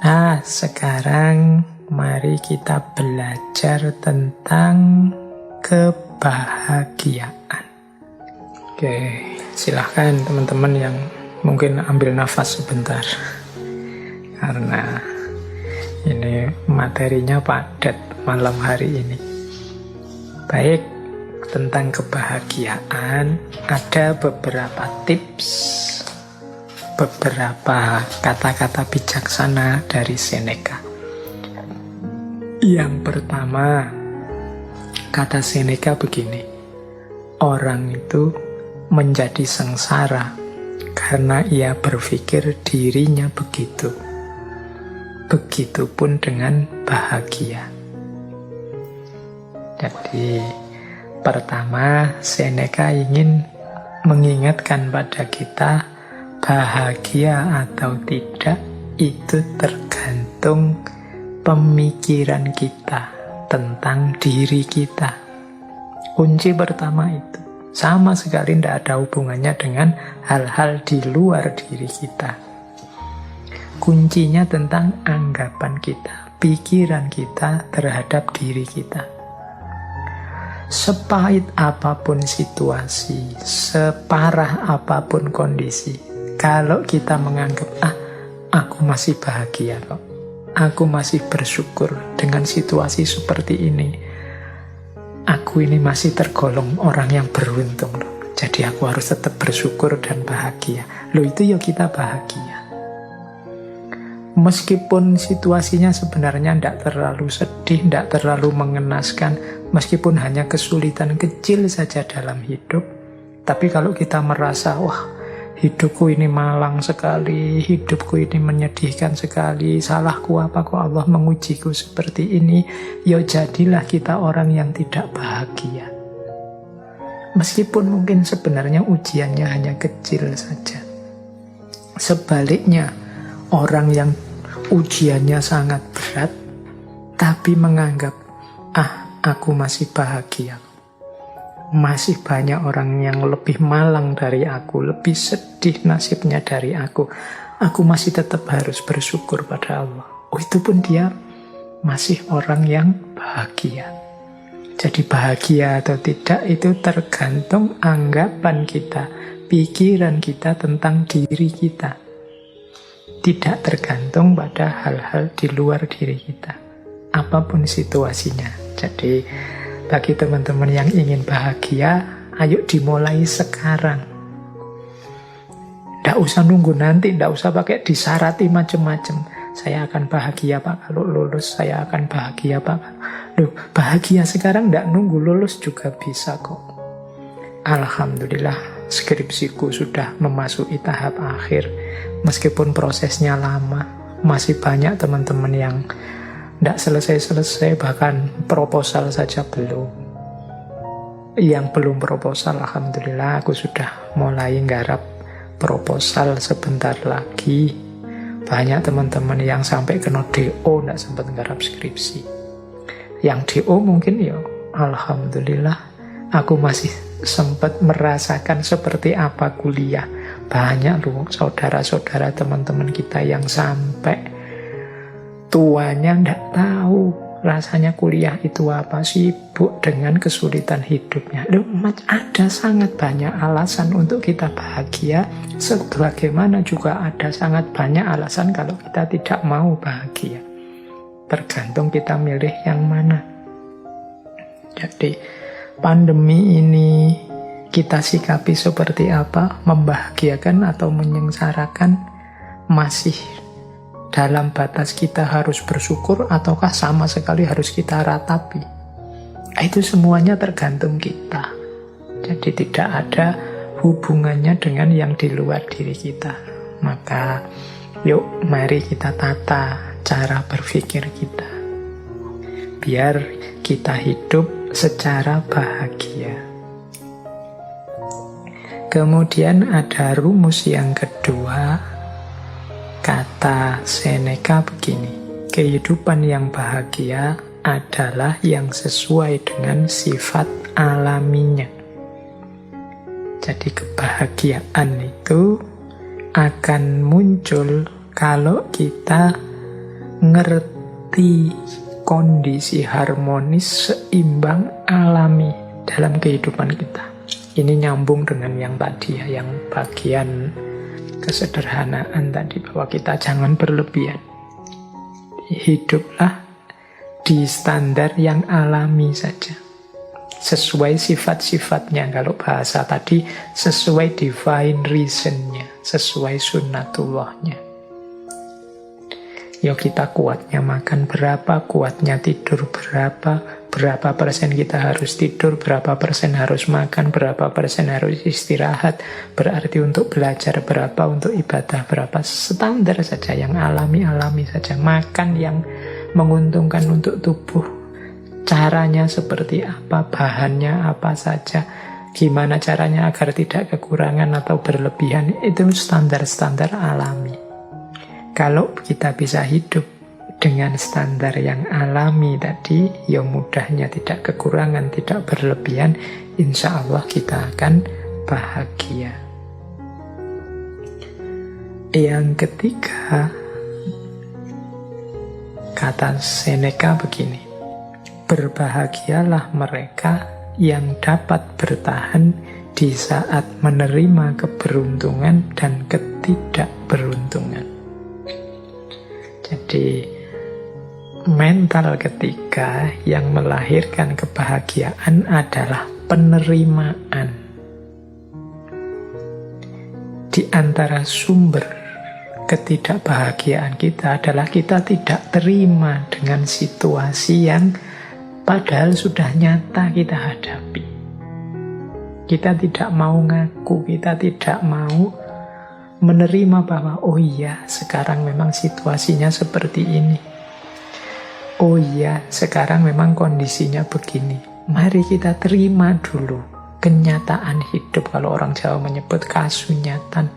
Nah, sekarang mari kita belajar tentang kebahagiaan. Oke, silahkan teman-teman yang mungkin ambil nafas sebentar. Karena ini materinya padat malam hari ini. Baik, tentang kebahagiaan ada beberapa tips, beberapa kata-kata bijaksana dari Seneca. Yang pertama, kata Seneca begini: orang itu menjadi sengsara karena ia berpikir dirinya begitu. Begitupun dengan bahagia. Jadi, pertama, Seneca ingin mengingatkan pada kita, bahagia atau tidak itu tergantung pemikiran kita tentang diri kita. Kunci pertama itu sama sekali tidak ada hubungannya dengan hal-hal di luar diri kita. Kuncinya tentang anggapan kita, pikiran kita terhadap diri kita. Sepahit apapun situasi, separah apapun kondisi, kalau kita menganggap, aku masih bahagia kok, aku masih bersyukur dengan situasi seperti ini, aku ini masih tergolong orang yang beruntung loh, jadi aku harus tetap bersyukur dan bahagia. Loh, itu ya kita bahagia. Meskipun situasinya sebenarnya tidak terlalu sedih, tidak terlalu mengenaskan, meskipun hanya kesulitan kecil saja dalam hidup, tapi kalau kita merasa, wah, hidupku ini malang sekali, hidupku ini menyedihkan sekali, salahku apa kok Allah mengujiku seperti ini, ya jadilah kita orang yang tidak bahagia. Meskipun mungkin sebenarnya ujiannya hanya kecil saja. Sebaliknya, orang yang ujiannya sangat berat, tapi menganggap, aku masih bahagia. Masih banyak orang yang lebih malang dari aku, lebih sedih nasibnya dari aku. Aku masih tetap harus bersyukur pada Allah. Itu pun dia masih orang yang bahagia. Jadi bahagia atau tidak itu tergantung anggapan kita, pikiran kita tentang diri kita. Tidak tergantung pada hal-hal di luar diri kita, apapun situasinya. Jadi bagi teman-teman yang ingin bahagia, ayo dimulai sekarang. Tidak usah nunggu nanti, tidak usah pakai disarati macam-macam. Saya akan bahagia Pak kalau lulus, saya akan bahagia Pak. Loh, bahagia sekarang tidak nunggu lulus juga bisa kok. Alhamdulillah, skripsiku sudah memasuki tahap akhir. Meskipun prosesnya lama, masih banyak teman-teman yang tidak selesai-selesai, bahkan proposal saja belum. Yang belum proposal, alhamdulillah aku sudah mulai nggarap proposal sebentar lagi. Banyak teman-teman yang sampai kena DO tidak sempat nggarap skripsi. Yang DO mungkin ya alhamdulillah aku masih sempat merasakan seperti apa kuliah. Banyak loh saudara-saudara teman-teman kita yang sampai tuanya tidak tahu rasanya kuliah itu apa, sibuk dengan kesulitan hidupnya. Loh, ada sangat banyak alasan untuk kita bahagia, sebagaimana juga ada sangat banyak alasan kalau kita tidak mau bahagia. Tergantung kita milih yang mana. Jadi pandemi ini kita sikapi seperti apa? Membahagiakan atau menyengsarakan? Masih dalam batas kita harus bersyukur ataukah sama sekali harus kita ratapi? Itu semuanya tergantung kita. Jadi tidak ada hubungannya dengan yang di luar diri kita. Maka yuk mari kita tata cara berpikir kita, biar kita hidup secara bahagia. Kemudian ada rumus yang kedua, kata Seneca begini: kehidupan yang bahagia adalah yang sesuai dengan sifat alaminya. Jadi kebahagiaan itu akan muncul kalau kita ngerti kondisi harmonis, seimbang, alami dalam kehidupan kita. Ini nyambung dengan yang tadi ya, yang bagian kesederhanaan tadi, bahwa kita jangan berlebihan. Hiduplah di standar yang alami saja, sesuai sifat-sifatnya. Kalau bahasa tadi, sesuai divine reason-nya, sesuai sunnatullahnya. Ya kita kuatnya makan berapa, kuatnya tidur berapa persen kita harus tidur, berapa persen harus makan, berapa persen harus istirahat. Berarti untuk belajar berapa, untuk ibadah berapa. Standar saja, yang alami-alami saja. Makan yang menguntungkan untuk tubuh. Caranya seperti apa, bahannya apa saja, gimana caranya agar tidak kekurangan atau berlebihan. Itu standar-standar alami. Kalau kita bisa hidup dengan standar yang alami tadi, ya mudahnya tidak kekurangan, tidak berlebihan, insya Allah kita akan bahagia. Yang ketiga, kata Seneca begini, berbahagialah mereka yang dapat bertahan di saat menerima keberuntungan dan ketidakberuntungan. Jadi mental ketiga yang melahirkan kebahagiaan adalah penerimaan. Di antara sumber ketidakbahagiaan kita adalah kita tidak terima dengan situasi yang padahal sudah nyata kita hadapi. Kita tidak mau ngaku, kita tidak mau menerima bahwa oh iya, sekarang memang situasinya seperti ini. Oh iya, sekarang memang kondisinya begini. Mari kita terima dulu kenyataan hidup, kalau orang Jawa menyebut kasunyatan.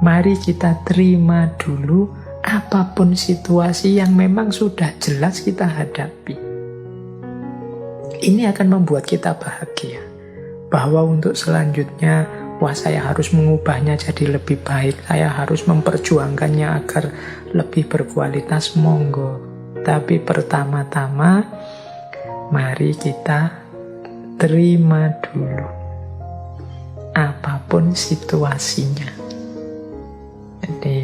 Mari kita terima dulu apapun situasi yang memang sudah jelas kita hadapi. Ini akan membuat kita bahagia, bahwa untuk selanjutnya, wah saya harus mengubahnya jadi lebih baik, saya harus memperjuangkannya agar lebih berkualitas, monggo. Tapi pertama-tama, mari kita terima dulu apapun situasinya. Jadi,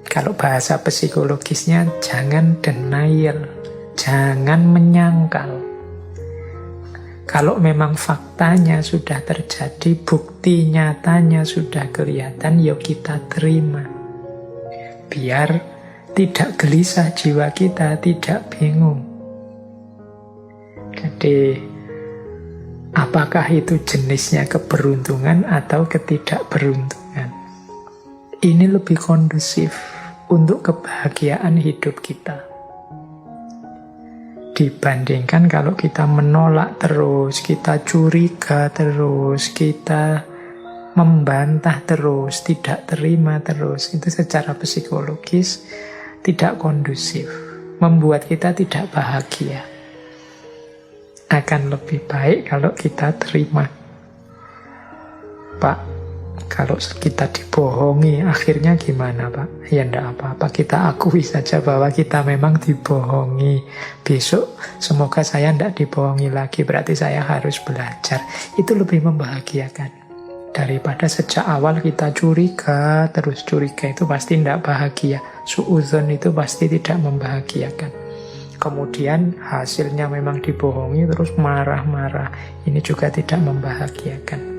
kalau bahasa psikologisnya, jangan denial, jangan menyangkal. Kalau memang faktanya sudah terjadi, bukti nyatanya sudah kelihatan, ya kita terima. Biar tidak gelisah jiwa kita, tidak bingung. Jadi, apakah itu jenisnya keberuntungan atau ketidakberuntungan? Ini lebih kondusif untuk kebahagiaan hidup kita. Dibandingkan kalau kita menolak terus, kita curiga terus, kita membantah terus, tidak terima terus. Itu secara psikologis tidak kondusif, membuat kita tidak bahagia. Akan lebih baik kalau kita terima. Pak, kalau kita dibohongi, akhirnya gimana Pak? Ya enggak apa-apa, kita akui saja bahwa kita memang dibohongi. Besok semoga saya enggak dibohongi lagi, berarti saya harus belajar. Itu lebih membahagiakan. Daripada sejak awal kita curiga, terus curiga itu pasti enggak bahagia. Suudzon itu pasti tidak membahagiakan. Kemudian hasilnya memang dibohongi, terus marah-marah. Ini juga tidak membahagiakan.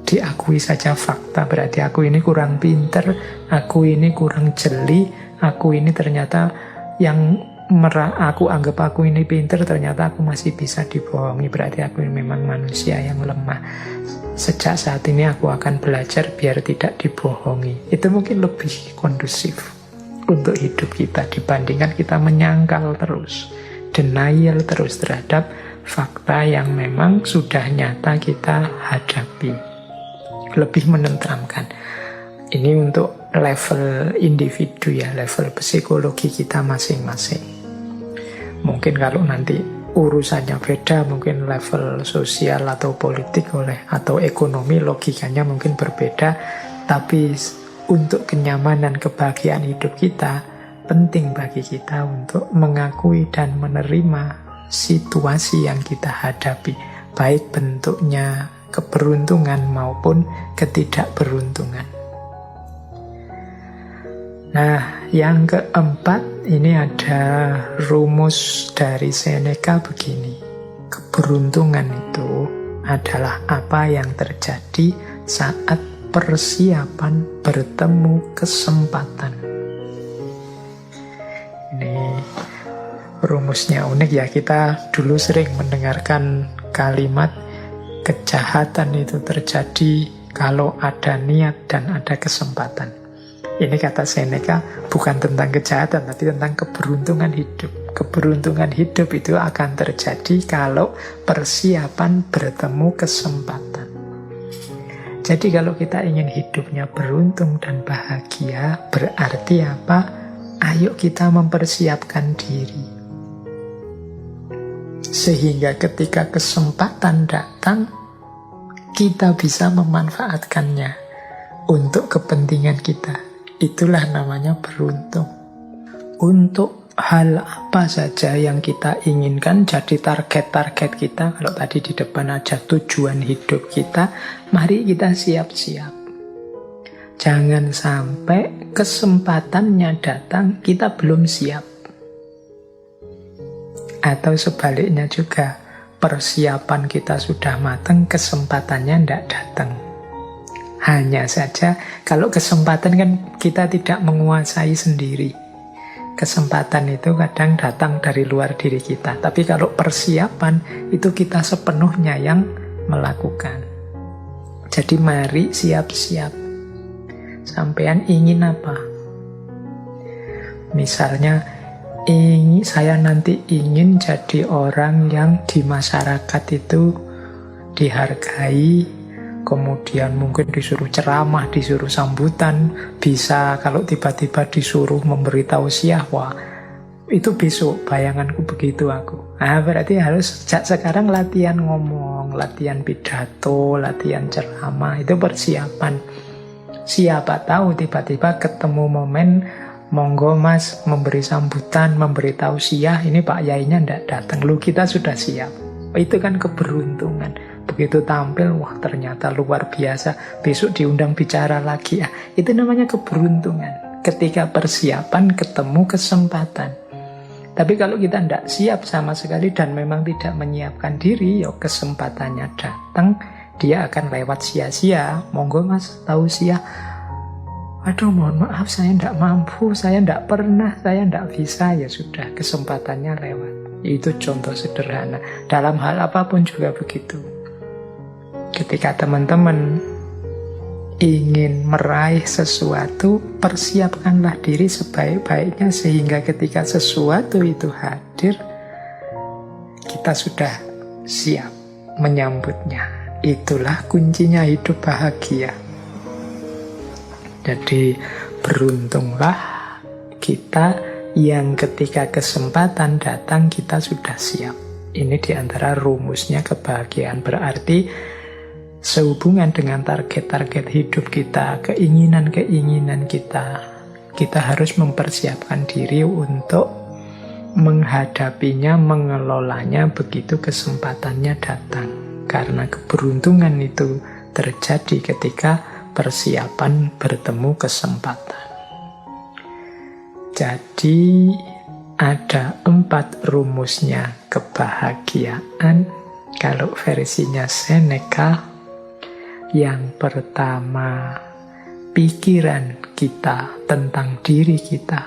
Diakui saja fakta, berarti aku ini kurang pinter, aku ini kurang jeli, aku ini ternyata yang aku anggap aku ini pinter, ternyata aku masih bisa dibohongi, berarti aku ini memang manusia yang lemah. Sejak saat ini aku akan belajar biar tidak dibohongi. Itu mungkin lebih kondusif untuk hidup kita dibandingkan kita menyangkal terus, denial terus terhadap fakta yang memang sudah nyata kita hadapi. Lebih menenteramkan. Ini untuk level individu ya, level psikologi kita masing-masing. Mungkin kalau nanti urusannya beda, mungkin level sosial atau politik atau ekonomi logikanya mungkin berbeda, tapi untuk kenyamanan kebahagiaan hidup kita, penting bagi kita untuk mengakui dan menerima situasi yang kita hadapi, baik bentuknya keberuntungan maupun ketidakberuntungan. Nah, yang keempat, ini ada rumus dari Seneca begini. Keberuntungan itu adalah apa yang terjadi saat persiapan bertemu kesempatan. Ini rumusnya unik ya. Kita dulu sering mendengarkan kalimat kejahatan itu terjadi kalau ada niat dan ada kesempatan. Ini kata Seneca bukan tentang kejahatan, tapi tentang keberuntungan hidup. Keberuntungan hidup itu akan terjadi kalau persiapan bertemu kesempatan. Jadi kalau kita ingin hidupnya beruntung dan bahagia, berarti apa? Ayo kita mempersiapkan diri. Sehingga ketika kesempatan datang, kita bisa memanfaatkannya untuk kepentingan kita. Itulah namanya beruntung. Untuk hal apa saja yang kita inginkan jadi target-target kita, kalau tadi di depan ada tujuan hidup kita, mari kita siap-siap. Jangan sampai kesempatannya datang, kita belum siap. Atau sebaliknya juga, persiapan kita sudah matang, kesempatannya tidak datang. Hanya saja, kalau kesempatan kan kita tidak menguasai sendiri. Kesempatan itu kadang datang dari luar diri kita. Tapi kalau persiapan, itu kita sepenuhnya yang melakukan. Jadi mari siap-siap. Sampean ingin apa? Misalnya, saya nanti ingin jadi orang yang di masyarakat itu dihargai, kemudian mungkin disuruh ceramah, disuruh sambutan, bisa kalau tiba-tiba disuruh memberi tausiah, wah itu besok bayanganku begitu aku. Nah berarti harus sejak sekarang latihan ngomong, latihan pidato, latihan ceramah, itu persiapan. Siapa tahu tiba-tiba ketemu momen, monggo mas memberi sambutan, memberi tausiah, ini Pak Yainya ndak datang, lu kita sudah siap. Itu kan keberuntungan. Begitu tampil, wah ternyata luar biasa, besok diundang bicara lagi. Itu namanya keberuntungan. Ketika persiapan ketemu kesempatan. Tapi kalau kita tidak siap sama sekali dan memang tidak menyiapkan diri, ya kesempatannya datang, dia akan lewat sia-sia. Monggo mas tausiah. Aduh mohon maaf saya tidak mampu, saya tidak pernah, saya tidak bisa. Ya sudah, kesempatannya lewat. Itu contoh sederhana. Dalam hal apapun juga begitu. Ketika teman-teman ingin meraih sesuatu, persiapkanlah diri sebaik-baiknya sehingga ketika sesuatu itu hadir, kita sudah siap menyambutnya. Itulah kuncinya hidup bahagia. Jadi beruntunglah kita yang ketika kesempatan datang kita sudah siap. Ini diantara rumusnya kebahagiaan. Berarti sehubungan dengan target-target hidup kita, keinginan-keinginan kita, kita harus mempersiapkan diri untuk menghadapinya, mengelolanya begitu kesempatannya datang. Karena keberuntungan itu terjadi ketika persiapan bertemu kesempatan. Jadi ada 4 rumusnya kebahagiaan. Kalau versinya Seneca, yang pertama, pikiran kita tentang diri kita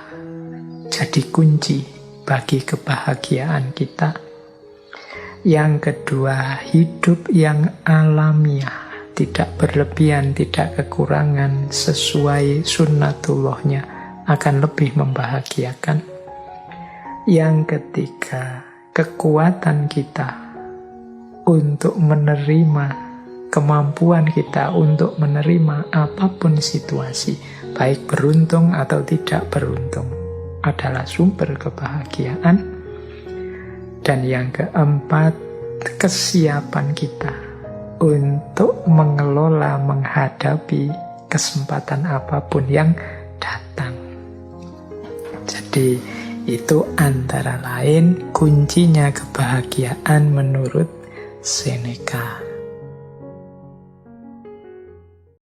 jadi kunci bagi kebahagiaan kita. Yang kedua, hidup yang alamiah, tidak berlebihan, tidak kekurangan, sesuai sunnatullahnya akan lebih membahagiakan. Yang ketiga, kekuatan kita untuk menerima, kemampuan kita untuk menerima apapun situasi, baik beruntung atau tidak beruntung, adalah sumber kebahagiaan. Dan yang keempat, kesiapan kita untuk mengelola, menghadapi kesempatan apapun yang datang. Jadi itu antara lain kuncinya kebahagiaan menurut Seneca.